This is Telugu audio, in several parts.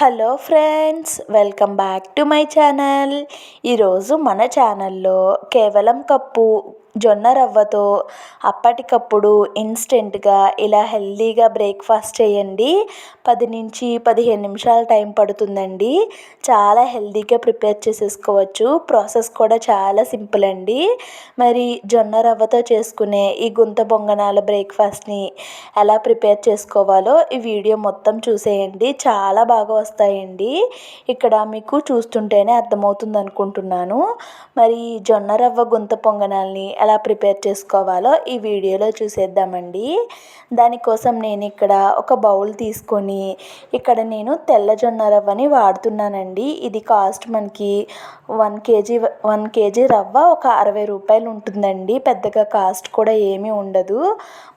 Hello friends, welcome back to my channel. ఈరోజు మన ఛానల్లో కేవలం కప్పు జొన్న రవ్వతో అప్పటికప్పుడు ఇన్స్టెంట్గా ఇలా హెల్తీగా బ్రేక్ఫాస్ట్ చేయండి. 10 నుంచి 15 నిమిషాలు టైం పడుతుందండి. చాలా హెల్తీగా ప్రిపేర్ చేసేసుకోవచ్చు. ప్రాసెస్ కూడా చాలా సింపుల్ అండి. మరి జొన్న రవ్వతో చేసుకునే ఈ గుంత పొంగనాల బ్రేక్ఫాస్ట్ని ఎలా ప్రిపేర్ చేసుకోవాలో ఈ వీడియో మొత్తం చూసేయండి. చాలా బాగా వస్తాయండి. ఇక్కడ మీకు చూస్తుంటేనే అర్థమవుతుంది అనుకుంటున్నాను. మరి జొన్న రవ్వ గుంత పొంగనాల్ని ఎలా ప్రిపేర్ చేసుకోవాలో ఈ వీడియోలో చూసేద్దామండి. దానికోసం నేను ఇక్కడ ఒక బౌల్ తీసుకొని ఇక్కడ నేను తెల్ల జొన్న రవ్వని వాడుతున్నానండి. ఇది కాస్ట్ మనకి 1 కేజీ రవ్వ ఒక 60 రూపాయలు ఉంటుందండి. పెద్దగా కాస్ట్ కూడా ఏమీ ఉండదు.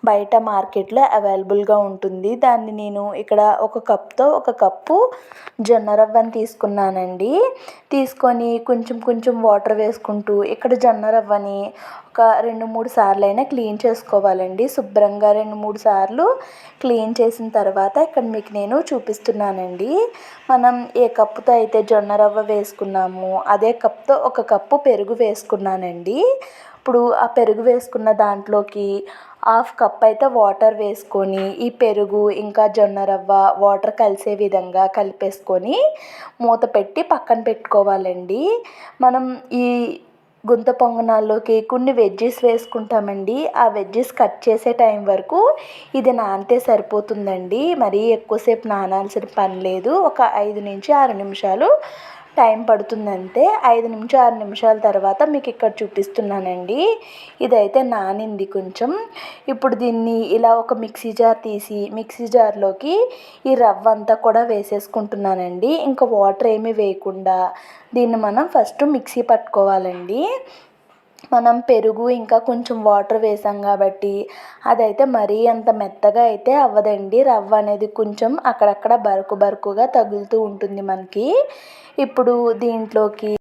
బయట మార్కెట్లో అవైలబుల్గా ఉంటుంది. దాన్ని నేను ఇక్కడ ఒక కప్తో ఒక కప్పు జొన్న రవ్వని తీసుకున్నానండి. తీసుకొని కొంచెం కొంచెం వాటర్ వేసుకుంటూ ఇక్కడ జొన్న రవ్వని ఒక 2-3 సార్లు అయినా క్లీన్ చేసుకోవాలండి. శుభ్రంగా 2-3 సార్లు క్లీన్ చేసిన తర్వాత ఇక్కడ మీకు నేను చూపిస్తున్నానండి. మనం ఏ కప్పుతో అయితే జొన్న రవ్వ వేసుకున్నామో అదే కప్తో ఒక కప్పు పెరుగు వేసుకున్నానండి. ఇప్పుడు ఆ పెరుగు వేసుకున్న దాంట్లోకి 1/2 కప్ అయితే వాటర్ వేసుకొని ఈ పెరుగు ఇంకా జొన్న రవ్వ వాటర్ కలిసే విధంగా కలిపేసుకొని మూత పెట్టి పక్కన పెట్టుకోవాలండి. మనం ఈ గుంత పొంగనాల్లోకి కొన్ని వెజ్జెస్ వేసుకుంటామండి. ఆ వెజ్జెస్ కట్ చేసే టైం వరకు ఇది నానితే సరిపోతుందండి. మరీ ఎక్కువసేపు నానాల్సిన పని లేదు. ఒక 5-6 నిమిషాలు టైం పడుతుందంతే. 5-6 నిమిషాల తర్వాత మీకు ఇక్కడ చూపిస్తున్నానండి. ఇదైతే నానింది కొంచెం. ఇప్పుడు దీన్ని ఇలా ఒక మిక్సీ జార్ తీసి మిక్సీ జార్లోకి ఈ రవ్వ అంతా కూడా వేసేసుకుంటున్నానండి. ఇంకా వాటర్ ఏమీ వేయకుండా దీన్ని మనం ఫస్ట్ మిక్సీ పట్టుకోవాలండి. మనం పెరుగు ఇంకా కొంచెం వాటర్ వేసాం కాబట్టి అదైతే మరీ అంత మెత్తగా అయితే అవ్వదండి. రవ్వ అనేది కొంచెం అక్కడక్కడ బరుకుగా తగులుతూ ఉంటుంది మనకి. ఇప్పుడు దీంట్లోకి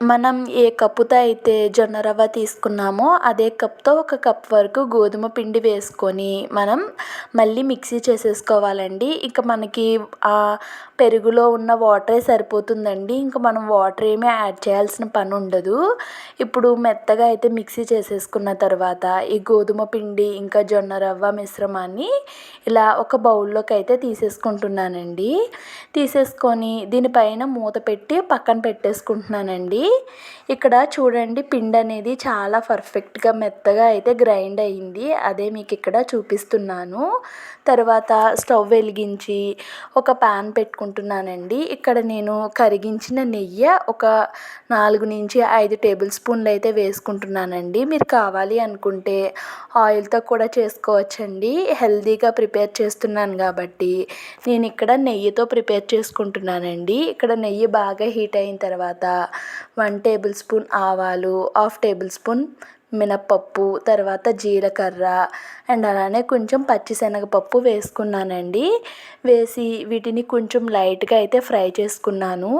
మనం ఏ కప్పుతో అయితే జొన్న రవ్వ తీసుకున్నామో అదే కప్తో ఒక కప్ వరకు గోధుమ పిండి వేసుకొని మనం మళ్ళీ మిక్సీ చేసేసుకోవాలండి. ఇంకా మనకి ఆ పెరుగులో ఉన్న వాటరే సరిపోతుందండి. ఇంకా మనం వాటర్ ఏమీ యాడ్ చేయాల్సిన పని ఉండదు. ఇప్పుడు మెత్తగా అయితే మిక్సీ చేసేసుకున్న తర్వాత ఈ గోధుమ పిండి ఇంకా జొన్న రవ్వ మిశ్రమాన్ని ఇలా ఒక బౌల్లోకి అయితే తీసేసుకుంటున్నానండి. తీసేసుకొని దీనిపైన మూత పెట్టి పక్కన పెట్టేసుకుంటున్నానండి. ఇక్కడ చూడండి, పిండి అనేది చాలా పర్ఫెక్ట్గా మెత్తగా అయితే గ్రైండ్ అయ్యింది. అదే మీకు ఇక్కడ చూపిస్తున్నాను. తర్వాత స్టవ్ వెలిగించి ఒక పాన్ పెట్టుకుంటున్నానండి. ఇక్కడ నేను కరిగించిన నెయ్యి ఒక 4-5 టేబుల్ స్పూన్లు అయితే వేసుకుంటున్నానండి. మీరు కావాలి అనుకుంటే ఆయిల్తో కూడా చేసుకోవచ్చండి. హెల్తీగా ప్రిపేర్ చేస్తున్నాను కాబట్టి నేను ఇక్కడ నెయ్యితో ప్రిపేర్ చేసుకుంటున్నానండి. ఇక్కడ నెయ్యి బాగా హీట్ అయిన తర్వాత 1 టేబుల్ స్పూన్ ఆవాలు, 1/2 టేబుల్ స్పూన్ మినప్పప్పు, తర్వాత జీలకర్ర అండ్ అలానే కొంచెం పచ్చిశనగపప్పు వేసుకున్నానండి. వేసి వీటిని కొంచెం లైట్గా అయితే ఫ్రై చేసుకున్నాను.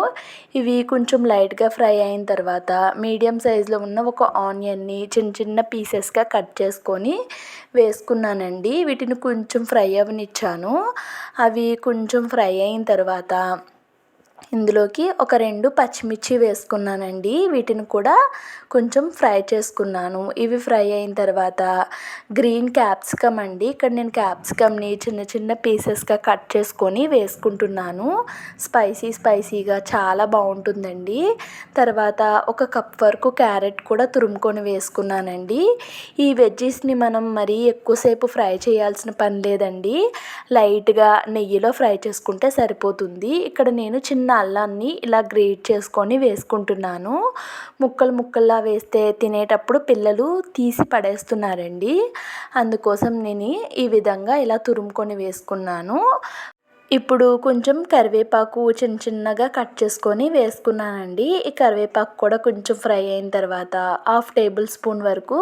ఇవి కొంచెం లైట్గా ఫ్రై అయిన తర్వాత మీడియం సైజులో ఉన్న ఒక ఆనియన్ని చిన్న పీసెస్గా కట్ చేసుకొని వేసుకున్నానండి. వీటిని కొంచెం ఫ్రై అవ్వనిచ్చాను. అవి కొంచెం ఫ్రై అయిన తర్వాత ఇందులోకి ఒక 2 పచ్చిమిర్చి వేసుకున్నానండి. వీటిని కూడా కొంచెం ఫ్రై చేసుకున్నాను. ఇవి ఫ్రై అయిన తర్వాత గ్రీన్ క్యాప్సికమ్ అండి. ఇక్కడ నేను క్యాప్సికమ్ని చిన్న పీసెస్గా కట్ చేసుకొని వేసుకుంటున్నాను. స్పైసీగా చాలా బాగుంటుందండి. తర్వాత ఒక కప్ వరకు క్యారెట్ కూడా తురుముకొని వేసుకున్నానండి. ఈ వెజ్జెస్ని మనం మరీ ఎక్కువసేపు ఫ్రై చేయాల్సిన పని లేదండి. లైట్గా నెయ్యిలో ఫ్రై చేసుకుంటే సరిపోతుంది. ఇక్కడ నేను చిన్న అల్లాన్ని ఇలా గ్రేట్ చేసుకొని వేసుకుంటున్నాను. ముక్కల్లా వేస్తే తినేటప్పుడు పిల్లలు తీసి పడేస్తున్నారండి. అందుకోసం నేను ఈ విధంగా ఇలా తురుముకొని వేసుకున్నాను. ఇప్పుడు కొంచెం కరివేపాకు చిన్నగా కట్ చేసుకొని వేసుకున్నానండి. ఈ కరివేపాకు కూడా కొంచెం ఫ్రై అయిన తర్వాత 1/2 టేబుల్ స్పూన్ వరకు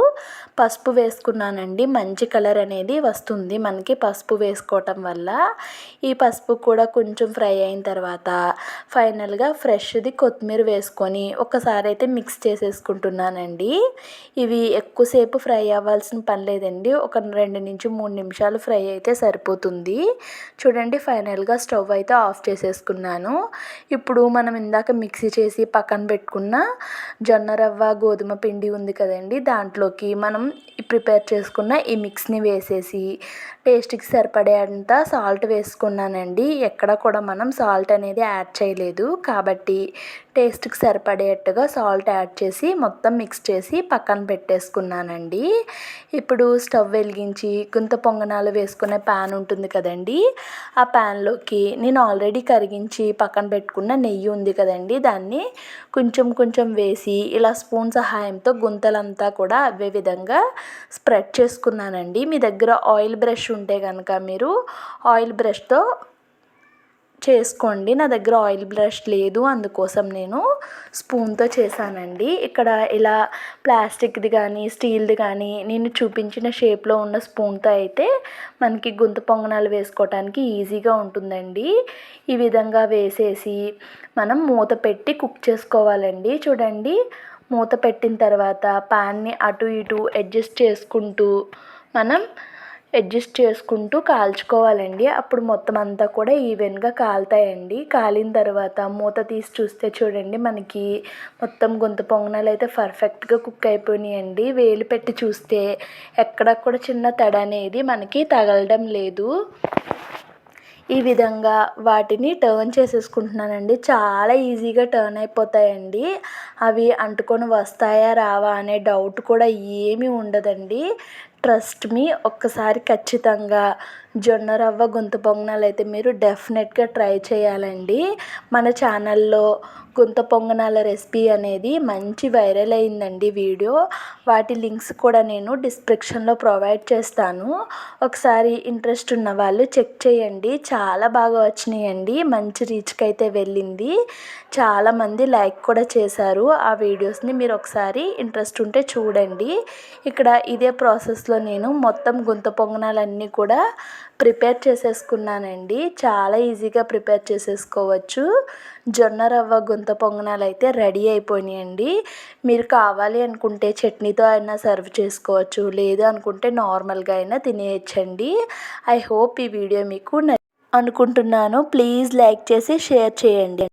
పసుపు వేసుకున్నానండి. మంచి కలర్ అనేది వస్తుంది మనకి పసుపు వేసుకోవటం వల్ల. ఈ పసుపు కూడా కొంచెం ఫ్రై అయిన తర్వాత ఫైనల్గా ఫ్రెష్ది కొత్తిమీర వేసుకొని ఒకసారి అయితే మిక్స్ చేసేసుకుంటున్నానండి. ఇవి ఎక్కువసేపు ఫ్రై అవ్వాల్సిన పని లేదండి. ఒక 2-3 నిమిషాలు ఫ్రై అయితే సరిపోతుంది. చూడండి, ఫైనల్గా ఫైనల్గా స్టవ్ అయితే ఆఫ్ చేసేసుకున్నాను. ఇప్పుడు మనం ఇందాక మిక్సీ చేసి పక్కన పెట్టుకున్న జొన్న రవ్వ గోధుమ పిండి ఉంది కదండి, దాంట్లోకి మనం ప్రిపేర్ చేసుకున్న ఈ మిక్స్ని వేసేసి టేస్ట్కి సరిపడేంత సాల్ట్ వేసుకున్నానండి. ఎక్కడ కూడా మనం సాల్ట్ అనేది యాడ్ చేయలేదు కాబట్టి టేస్ట్కి సరిపడేట్టుగా సాల్ట్ యాడ్ చేసి మొత్తం మిక్స్ చేసి పక్కన పెట్టేసుకున్నానండి. ఇప్పుడు స్టవ్ వెలిగించి గుంత పొంగనాలు వేసుకునే ప్యాన్ ఉంటుంది కదండి, ఆ ప్యాన్లోకి నేను ఆల్రెడీ కరిగించి పక్కన పెట్టుకున్న నెయ్యి ఉంది కదండి, దాన్ని కొంచెం కొంచెం వేసి ఇలా స్పూన్ సహాయంతో గుంతలంతా కూడా అవే విధంగా స్ప్రెడ్ చేసుకున్నానండి. మీ దగ్గర ఆయిల్ బ్రష్ ఉంటే కనుక మీరు ఆయిల్ బ్రష్తో చేసుకోండి. నా దగ్గర ఆయిల్ బ్రష్ లేదు, అందుకోసం నేను స్పూన్తో చేశానండి. ఇక్కడ ఇలా ప్లాస్టిక్ది కానీ స్టీల్ది కానీ నేను చూపించిన షేప్లో ఉన్న స్పూన్తో అయితే మనకి గుంత పొంగనాలు వేసుకోవటానికి ఈజీగా ఉంటుందండి. ఈ విధంగా వేసేసి మనం మూత పెట్టి కుక్ చేసుకోవాలండి. చూడండి, మూత పెట్టిన తర్వాత ప్యాన్ని అటు ఇటు అడ్జస్ట్ చేసుకుంటూ కాల్చుకోవాలండి. అప్పుడు మొత్తం అంతా కూడా ఈవెన్గా కాలుతాయండి. కాలిన తర్వాత మూత తీసి చూస్తే చూడండి, మనకి మొత్తం గుంత పొంగనాలు అయితే పర్ఫెక్ట్గా కుక్ అయిపోయినాయండి. వేలు పెట్టి చూస్తే ఎక్కడ కూడా చిన్న తడ అనేది మనకి తగలడం లేదు. ఈ విధంగా వాటిని టర్న్ చేసేసుకుంటున్నానండి. చాలా ఈజీగా టర్న్ అయిపోతాయండి. అవి అంటుకొని వస్తాయా రావా అనే డౌట్ కూడా ఏమీ ఉండదండి. ట్రస్ట్ మీ, ఒక్కసారి ఖచ్చితంగా జొన్న రవ్వ గుంత పొంగనాలు అయితే మీరు డెఫినెట్గా ట్రై చేయాలండి. మన ఛానల్లో గుంత పొంగనాల రెసిపీ అనేది మంచి వైరల్ అయిందండి వీడియో. వాటి లింక్స్ కూడా నేను డిస్క్రిప్షన్లో ప్రొవైడ్ చేస్తాను. ఒకసారి ఇంట్రెస్ట్ ఉన్న వాళ్ళు చెక్ చేయండి. చాలా బాగా వచ్చినాయండి, మంచి రీచ్కి అయితే వెళ్ళింది. చాలామంది లైక్ కూడా చేశారు ఆ వీడియోస్ని. మీరు ఒకసారి ఇంట్రెస్ట్ ఉంటే చూడండి. ఇక్కడ ఇదే ప్రాసెస్లో నేను మొత్తం గుంత పొంగనాలన్నీ కూడా ప్రిపేర్ చేసేసుకున్నానండి. చాలా ఈజీగా ప్రిపేర్ చేసేసుకోవచ్చు. జొన్న రవ్వ గుంత పొంగనాలు అయితే రెడీ అయిపోయినాయండి. మీరు కావాలి అనుకుంటే చట్నీతో అయినా సర్వ్ చేసుకోవచ్చు, లేదు అనుకుంటే నార్మల్గా అయినా తినేయచ్చండి. ఐ హోప్ ఈ వీడియో మీకు అనుకుంటున్నాను. ప్లీజ్ లైక్ చేసి షేర్ చేయండి.